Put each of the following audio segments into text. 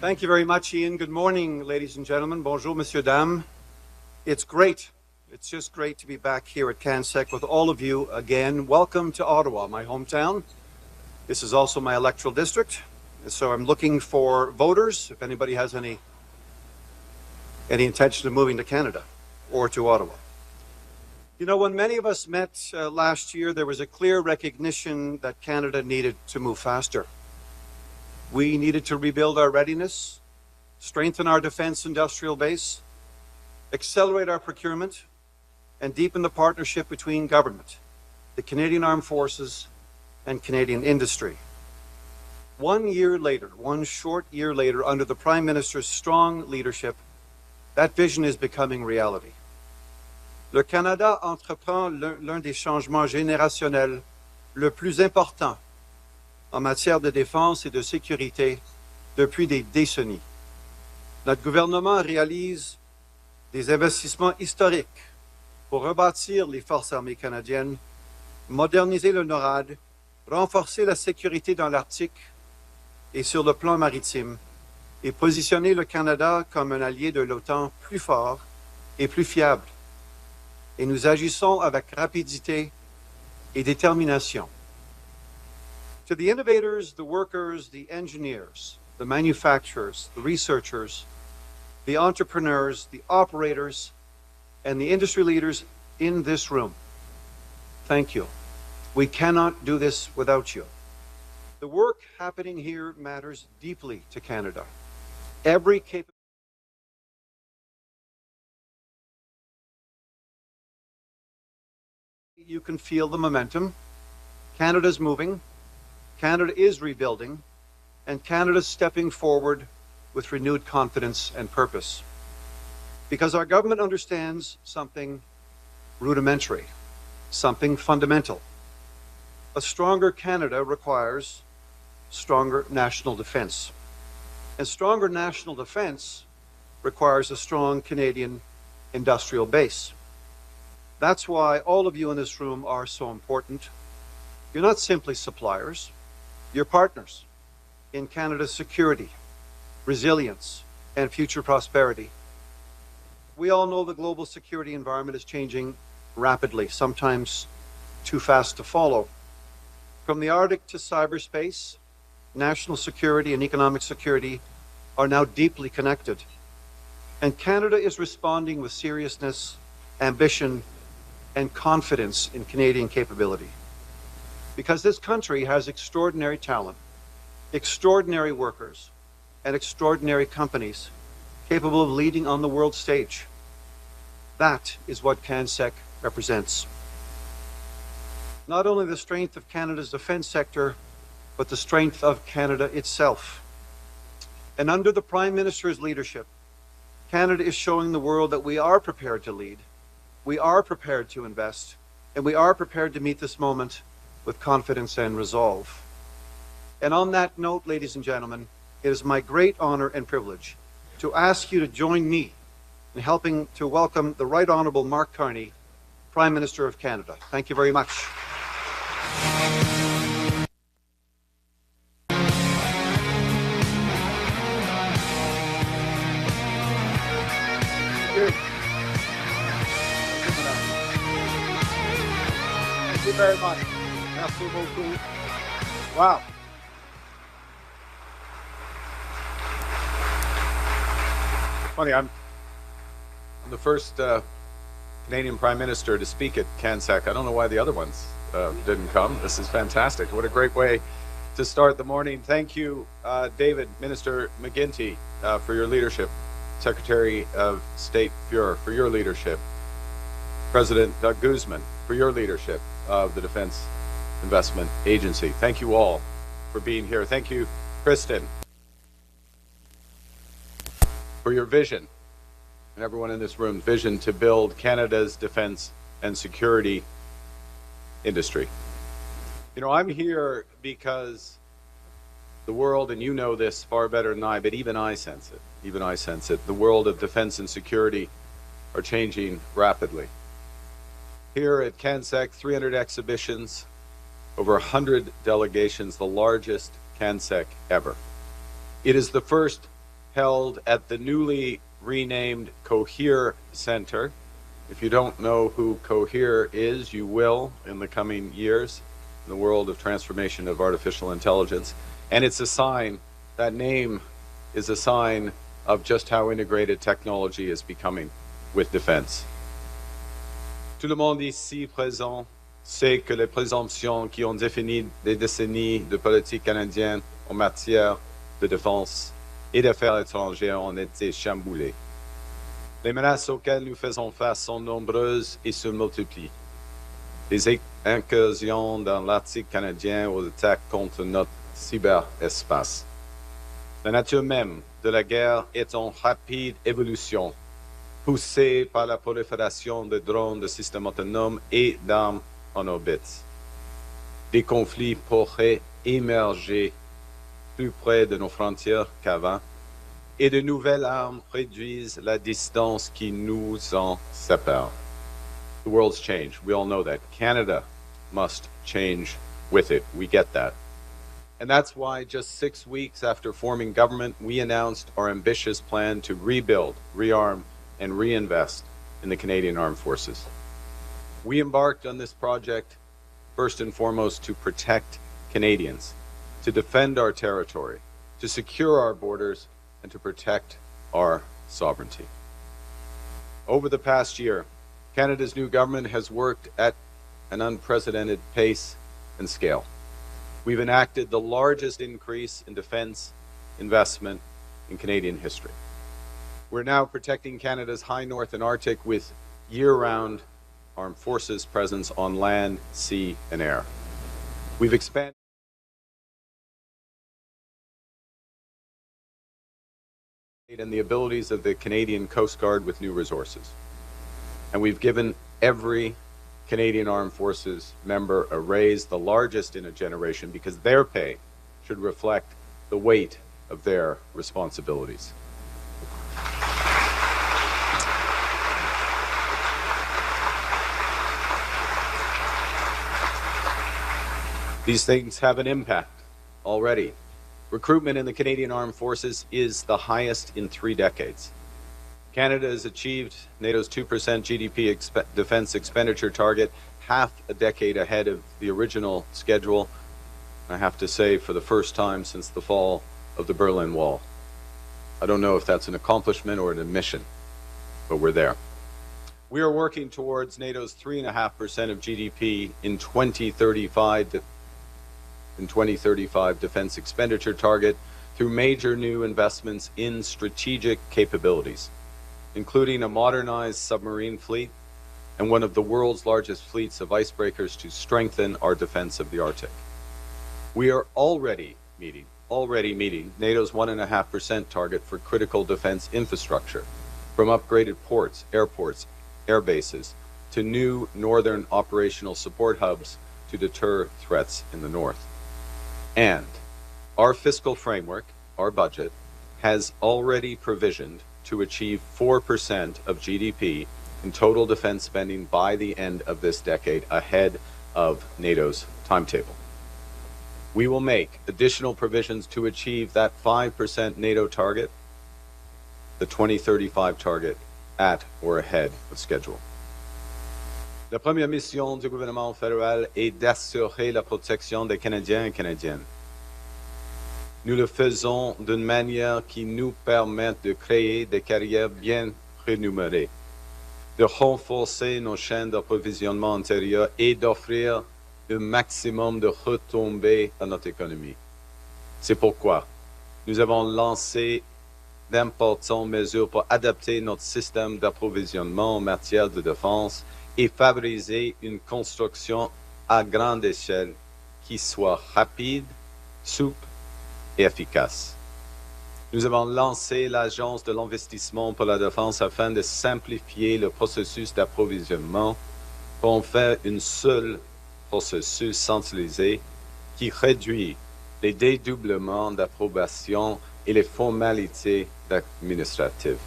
Thank you very much, Ian. Good morning, ladies and gentlemen. Bonjour, monsieur, dame. It's great. It's just great to be back here at CanSec with all of you again. Welcome to Ottawa, my hometown. This is also my electoral district. So I'm looking for voters, if anybody has any intention of moving to Canada or to Ottawa. You know, when many of us met last year, there was a clear recognition that Canada needed to move faster. We needed to rebuild our readiness, strengthen our defense industrial base, accelerate our procurement, and deepen the partnership between government, the Canadian Armed Forces, and Canadian industry. 1 year later, one short year later, under the Prime Minister's strong leadership, that vision is becoming reality. Le Canada entreprend l'un des changements générationnels le plus important en matière de défense et de sécurité depuis des décennies. Notre gouvernement réalise des investissements historiques pour rebâtir les forces armées canadiennes, moderniser le NORAD, renforcer la sécurité dans l'Arctique et sur le plan maritime, et positionner le Canada comme un allié de l'OTAN plus fort et plus fiable. Et nous agissons avec rapidité et détermination. To the innovators, the workers, the engineers, the manufacturers, the researchers, the entrepreneurs, the operators, and the industry leaders in this room, thank you. We cannot do this without you. The work happening here matters deeply to Canada. Every capability you can feel the momentum. Canada's moving. Canada is rebuilding, and Canada's stepping forward with renewed confidence and purpose. Because our government understands something rudimentary, something fundamental. A stronger Canada requires stronger national defense. And stronger national defense requires a strong Canadian industrial base. That's why all of you in this room are so important. You're not simply suppliers. You're partners in Canada's security, resilience, and future prosperity. We all know the global security environment is changing rapidly, sometimes too fast to follow. From the Arctic to cyberspace, national security and economic security are now deeply connected. And Canada is responding with seriousness, ambition, and confidence in Canadian capability. Because this country has extraordinary talent, extraordinary workers, and extraordinary companies capable of leading on the world stage. That is what CanSec represents. Not only the strength of Canada's defense sector, but the strength of Canada itself. And under the Prime Minister's leadership, Canada is showing the world that we are prepared to lead, we are prepared to invest, and we are prepared to meet this moment with confidence and resolve. And on that note, ladies and gentlemen, it is my great honor and privilege to ask you to join me in helping to welcome the Right Honourable Mark Carney, Prime Minister of Canada. Thank you very much. Thank you very much. Merci beaucoup. Wow. Funny, I'm the first Canadian Prime Minister to speak at CanSec. I don't know why the other ones didn't come. This is fantastic. What a great way to start the morning. Thank you, David, Minister McGuinty, for your leadership. Secretary of State Fuhrer, for your leadership. President Doug Guzman, for your leadership of the Defense Investment Agency. Thank you all for being here. Thank you, Kristen, for your vision, and everyone in this room's vision to build Canada's defense and security industry. You know, I'm here because the world, and you know this far better than I, but even I sense it. Even I sense it. The world of defense and security are changing rapidly. Here at CanSec, 300 exhibitions, over 100 delegations, the largest CanSec ever. It is the first held at the newly renamed Cohere Center. If you don't know who Cohere is, you will in the coming years in the world of transformation of artificial intelligence. And it's a sign, that name is a sign of just how integrated technology is becoming with defense. Tout le monde ici présent sait que les présomptions qui ont défini des décennies de politique canadienne en matière de défense et d'affaires étrangères ont été chamboulées. Les menaces auxquelles nous faisons face sont nombreuses et se multiplient. Les incursions dans l'Arctique canadien aux attaques contre notre cyberespace. La nature même de la guerre est en rapide évolution, poussée par la prolifération de drones, de systèmes autonomes et d'armes en orbite. Des conflits pourraient émerger plus près de nos frontières qu'avant, et de nouvelles armes réduisent la distance qui nous en sépare. The world's changed. We all know that. Canada must change with it. We get that. And that's why just 6 weeks after forming government, we announced our ambitious plan to rebuild, rearm, and reinvest in the Canadian Armed Forces. We embarked on this project first and foremost to protect Canadians, to defend our territory, to secure our borders, and to protect our sovereignty. Over the past year, Canada's new government has worked at an unprecedented pace and scale. We've enacted the largest increase in defense investment in Canadian history. We're now protecting Canada's high north and Arctic with year-round armed forces presence on land, sea, and air. We've expanded and the abilities of the Canadian Coast Guard with new resources. And we've given every Canadian Armed Forces member a raise, the largest in a generation, because their pay should reflect the weight of their responsibilities. These things have an impact already. Recruitment in the Canadian Armed Forces is the highest in 3 decades. Canada has achieved NATO's 2% GDP defense expenditure target half a decade ahead of the original schedule, I have to say, for the first time since the fall of the Berlin Wall. I don't know if that's an accomplishment or an admission, but we're there. We are working towards NATO's 3.5% of GDP in 2035 defense expenditure target through major new investments in strategic capabilities, including a modernized submarine fleet and one of the world's largest fleets of icebreakers to strengthen our defense of the Arctic. We are already meeting NATO's 1.5% target for critical defense infrastructure, from upgraded ports, airports, air bases, to new northern operational support hubs to deter threats in the north. And our fiscal framework, our budget, has already provisioned to achieve 4% of GDP in total defense spending by the end of this decade, ahead of NATO's timetable. We will make additional provisions to achieve that 5% NATO target, the 2035 target, at or ahead of schedule. La première mission du gouvernement fédéral est d'assurer la protection des Canadiens et Canadiennes. Nous le faisons d'une manière qui nous permette de créer des carrières bien rémunérées, de renforcer nos chaînes d'approvisionnement intérieur et d'offrir un maximum de retombées à notre économie. C'est pourquoi nous avons lancé d'importantes mesures pour adapter notre système d'approvisionnement en matière de défense et favoriser une construction à grande échelle qui soit rapide, souple et efficace. Nous avons lancé l'Agence de l'investissement pour la défense afin de simplifier le processus d'approvisionnement pour en faire un seul processus centralisé qui réduit les dédoublements d'approbation et les formalités administratives.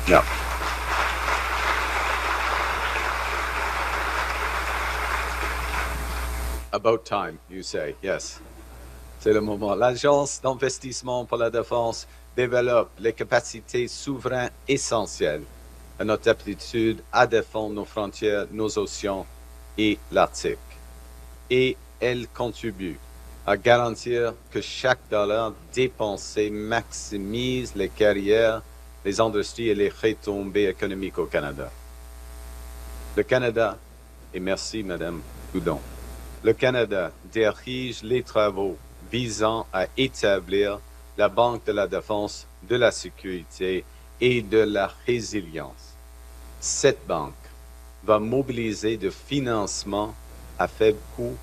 Now, about time, you say, yes. C'est le moment. L'Agence d'investissement pour la défense développe les capacités souveraines essentielles à notre aptitude à défendre nos frontières, nos océans et l'Arctique. Et elle contribue à garantir que chaque dollar dépensé maximise les carrières, les industries et les retombées économiques au Canada. Le Canada, et merci Madame Goudon, le Canada dirige les travaux visant à établir la Banque de la Défense, de la Sécurité et de la Résilience. Cette banque va mobiliser de financement à faible coût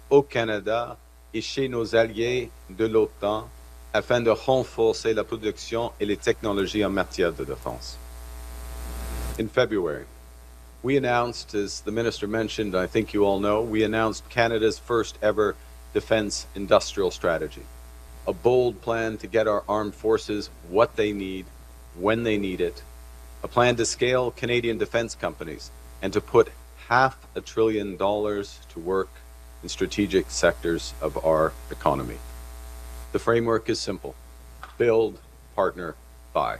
au Canada et chez nos alliés de l'OTAN afin de renforcer la production et les technologies en matière de défense. In February, we announced, as the minister mentioned, I think you all know, we announced Canada's first ever defense industrial strategy, a bold plan to get our armed forces what they need, when they need it, a plan to scale Canadian defense companies and to put $500 billion to work in strategic sectors of our economy. The framework is simple: build, partner, buy.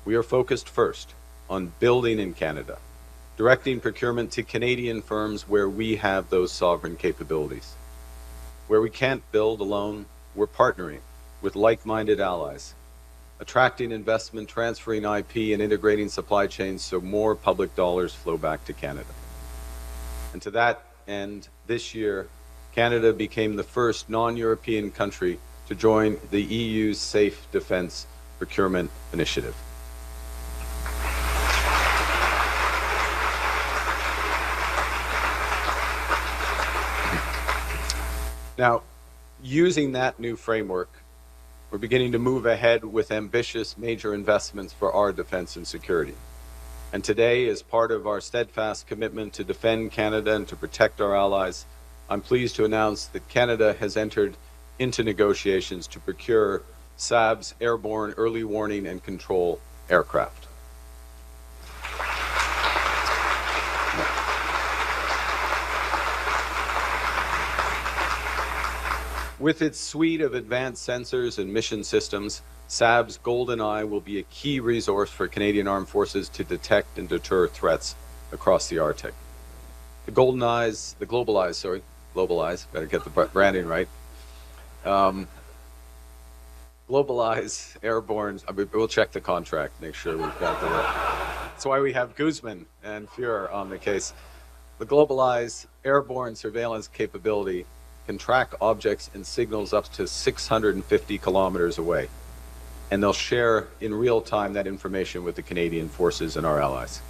We are focused first on building in Canada, directing procurement to Canadian firms where we have those sovereign capabilities. Where we can't build alone, we're partnering with like-minded allies, attracting investment, transferring IP, and integrating supply chains so more public dollars flow back to Canada. And to that end, this year, Canada became the first non-European country to join the EU's Safe Defence Procurement Initiative. Now, using that new framework, we're beginning to move ahead with ambitious major investments for our defense and security. And today, as part of our steadfast commitment to defend Canada and to protect our allies, I'm pleased to announce that Canada has entered into negotiations to procure Saab's airborne early warning and control aircraft. With its suite of advanced sensors and mission systems, Saab's Golden Eye will be a key resource for Canadian Armed Forces to detect and deter threats across the Arctic. The Global Eyes, better get the branding right. Global Eyes Airborne, we'll check the contract, make sure we've got the right. That's why we have Guzman and Fuhrer on the case. The Global Eyes Airborne surveillance capability can track objects and signals up to 650 kilometers away. And they'll share in real time that information with the Canadian forces and our allies.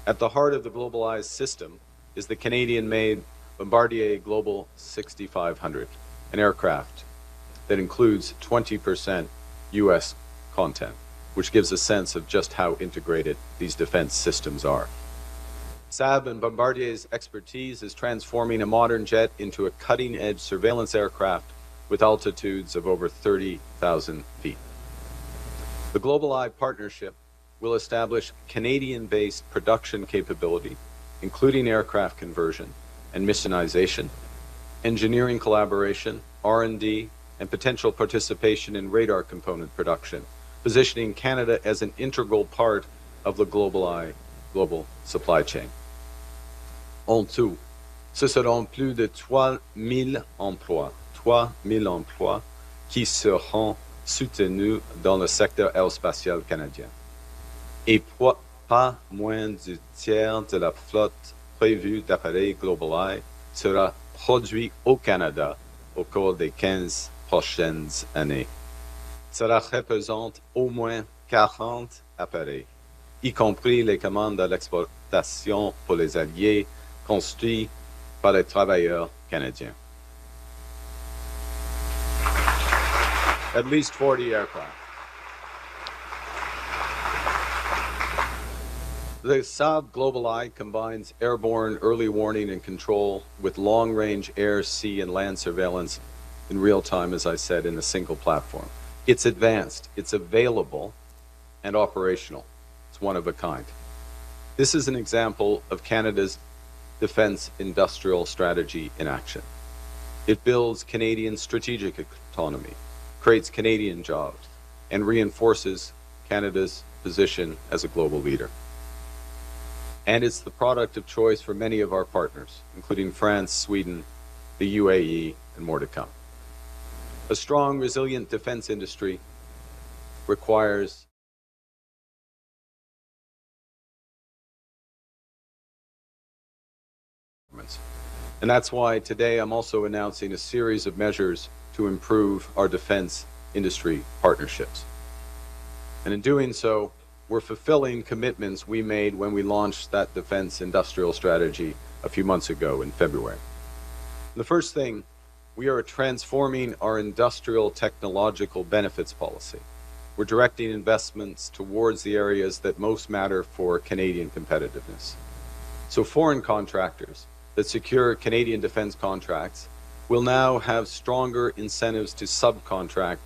At the heart of the Global Eyes system is the Canadian-made Bombardier Global 6500, an aircraft that includes 20% US content, which gives a sense of just how integrated these defense systems are. Saab and Bombardier's expertise is transforming a modern jet into a cutting-edge surveillance aircraft with altitudes of over 30,000 feet. The Global Eye partnership will establish Canadian-based production capability, including aircraft conversion and missionization, engineering collaboration, R&D, and potential participation in radar component production, positioning Canada as an integral part of the Global Eye global supply chain. En tout, ce seront plus de 3 000 emplois qui seront soutenus dans le secteur aérospatial canadien. Et pas moins du tiers de la flotte prévue d'appareils Global Eye sera produit au Canada au cours des 15 prochaines années. Cela représente au moins 40 appareils, y compris les commandes à l'exportation pour les alliés construits par les travailleurs canadiens. At least 40 aircraft. The Saab Global Eye combines airborne early warning and control with long-range air, sea, and land surveillance in real time, as I said, in a single platform. It's advanced, it's available, and operational. It's one of a kind. This is an example of Canada's defense industrial strategy in action. It builds Canadian strategic autonomy, creates Canadian jobs, and reinforces Canada's position as a global leader. And it's the product of choice for many of our partners, including France, Sweden, the UAE, and more to come. A strong, resilient defense industry requires and that's why today I'm also announcing a series of measures to improve our defense industry partnerships. And in doing so, we're fulfilling commitments we made when we launched that defense industrial strategy a few months ago in February. The first thing, we are transforming our industrial technological benefits policy. We're directing investments towards the areas that most matter for Canadian competitiveness. So foreign contractors that secure Canadian defense contracts will now have stronger incentives to subcontract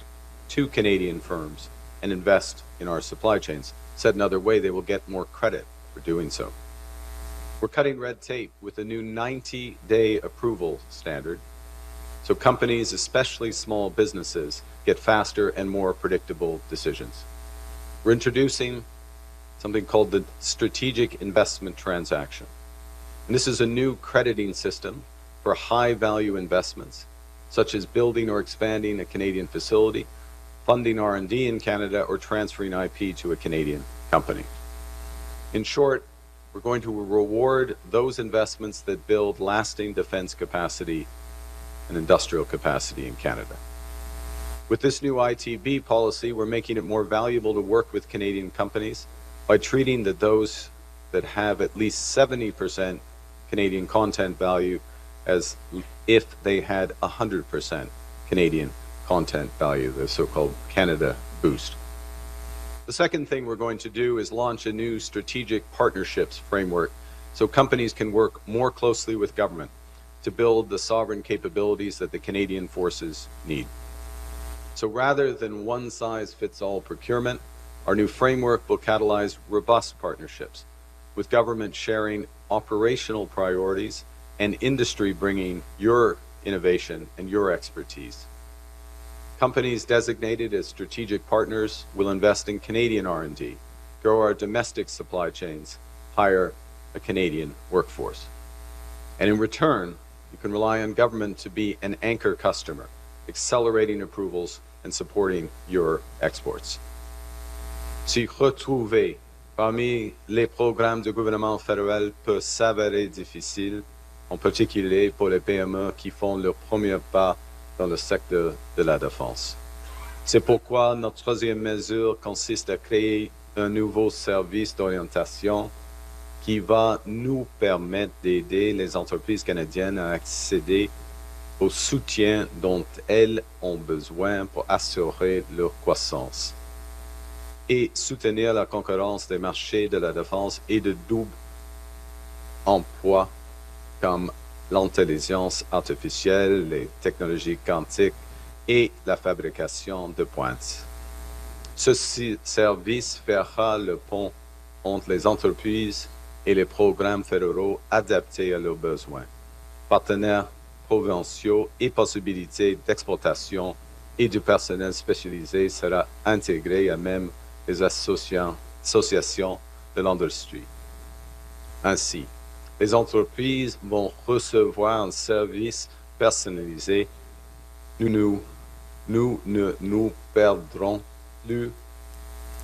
to Canadian firms and invest in our supply chains. Said another way, they will get more credit for doing so. We're cutting red tape with a new 90-day approval standard, so companies, especially small businesses, get faster and more predictable decisions. We're introducing something called the Strategic Investment Transaction. And this is a new crediting system for high-value investments, such as building or expanding a Canadian facility, funding R&D in Canada, or transferring IP to a Canadian company. In short, we're going to reward those investments that build lasting defense capacity and industrial capacity in Canada. With this new ITB policy, we're making it more valuable to work with Canadian companies by treating those that have at least 70% Canadian content value as if they had 100% Canadian content value, the so-called Canada Boost. The second thing we're going to do is launch a new strategic partnerships framework so companies can work more closely with government to build the sovereign capabilities that the Canadian forces need. So rather than one-size-fits-all procurement, our new framework will catalyze robust partnerships, with government sharing operational priorities and industry bringing your innovation and your expertise. Companies designated as strategic partners will invest in Canadian R&D, grow our domestic supply chains, hire a Canadian workforce. And in return, you can rely on government to be an anchor customer, accelerating approvals and supporting your exports. S'y retrouver parmi les programmes du gouvernement fédéral peut s'avérer difficile, en particulier pour les PME qui font leur premier pas dans le secteur de la défense. C'est pourquoi notre troisième mesure consiste à créer un nouveau service d'orientation qui va nous permettre d'aider les entreprises canadiennes à accéder au soutien dont elles ont besoin pour assurer leur croissance et soutenir la concurrence des marchés de la défense et de double emploi comme l'intelligence artificielle, les technologies quantiques et la fabrication de pointe. Ce service fera le pont entre les entreprises et les programmes fédéraux adaptés à leurs besoins, partenaires provinciaux et possibilités d'exportation et du personnel spécialisé sera intégré à même les associations de l'industrie. Ainsi, les entreprises vont recevoir un service personnalisé. Nous ne nous perdrons plus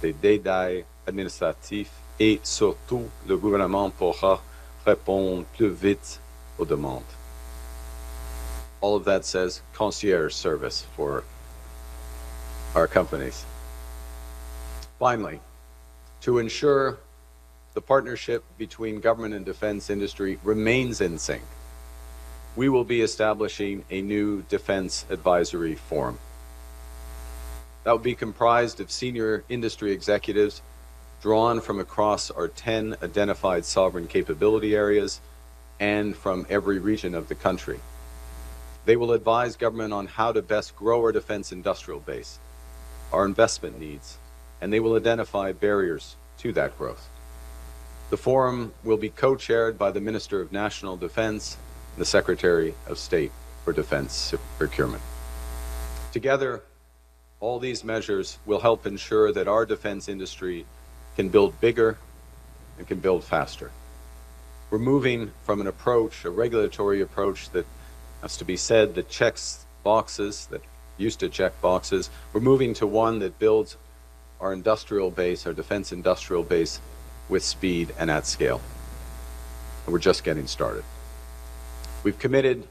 des détails administratifs et surtout, le gouvernement pourra répondre plus vite aux demandes. All of that says concierge service for our companies. Finally, to ensure the partnership between government and defense industry remains in sync, we will be establishing a new Defense Advisory Forum. That will be comprised of senior industry executives drawn from across our 10 identified sovereign capability areas and from every region of the country. They will advise government on how to best grow our defense industrial base, our investment needs, and they will identify barriers to that growth. The forum will be co-chaired by the Minister of National Defense and the Secretary of State for defense procurement. Together, all these measures will help ensure that our defense industry can build bigger and can build faster. We're moving from an approach, a regulatory approach that has to be said that checks boxes, that used to check boxes. We're moving to one that builds our industrial base, our defense industrial base, with speed and at scale. And we're just getting started. We've committed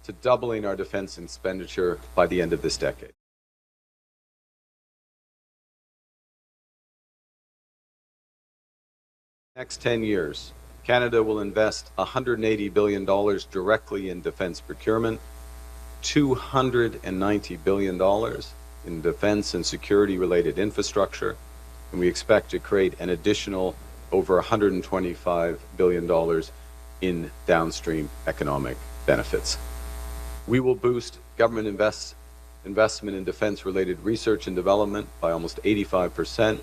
to doubling our defense expenditure by the end of this decade. Next 10 years, Canada will invest $180 billion directly in defense procurement, $290 billion in defense and security-related infrastructure, and we expect to create an additional over $125 billion in downstream economic benefits. We will boost government investment in defense-related research and development by almost 85%,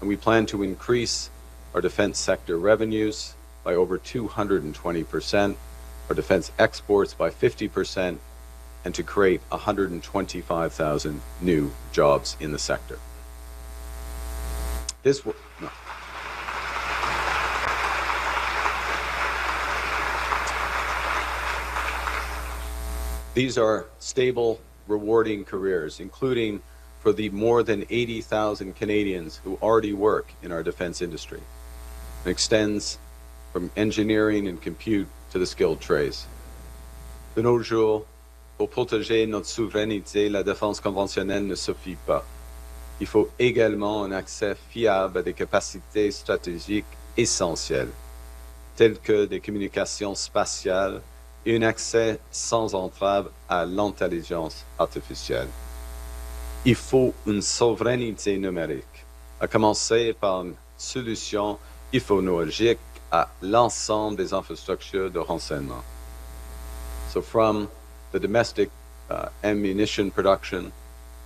and we plan to increase our defense sector revenues by over 220%, our defense exports by 50%, and to create 125,000 new jobs in the sector. This will... No. These are stable, rewarding careers, including for the more than 80,000 Canadians who already work in our defense industry. It extends from engineering and compute to the skilled trades. De nos jours, pour protéger notre souveraineté, la défense conventionnelle ne suffit pas. Il faut également un accès fiable à des capacités stratégiques essentielles, telles que des communications spatiales et un accès sans entrave à l'intelligence artificielle. Il faut une souveraineté numérique, à commencer par une solution technologique à l'ensemble des infrastructures de renseignement. So from the domestic ammunition production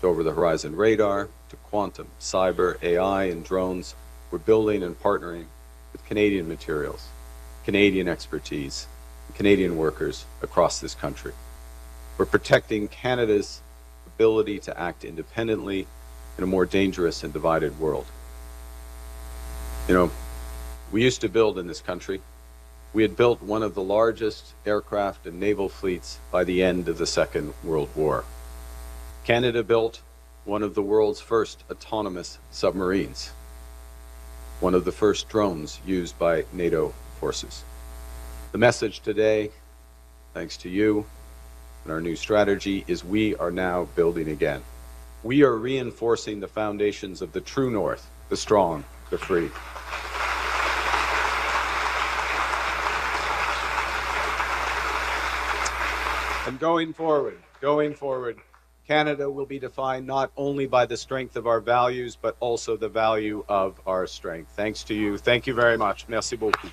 to over-the-horizon radar to quantum, cyber, AI, and drones, we're building and partnering with Canadian materials, Canadian expertise, and Canadian workers across this country. We're protecting Canada's ability to act independently in a more dangerous and divided world. You know, we used to build in this country. We had built one of the largest aircraft and naval fleets by the end of the Second World War. Canada built one of the world's first autonomous submarines, one of the first drones used by NATO forces. The message today, thanks to you and our new strategy, is we are now building again. We are reinforcing the foundations of the true North, the strong, the free. And going forward, Canada will be defined not only by the strength of our values, but also the value of our strength. Thanks to you. Thank you very much. Merci beaucoup.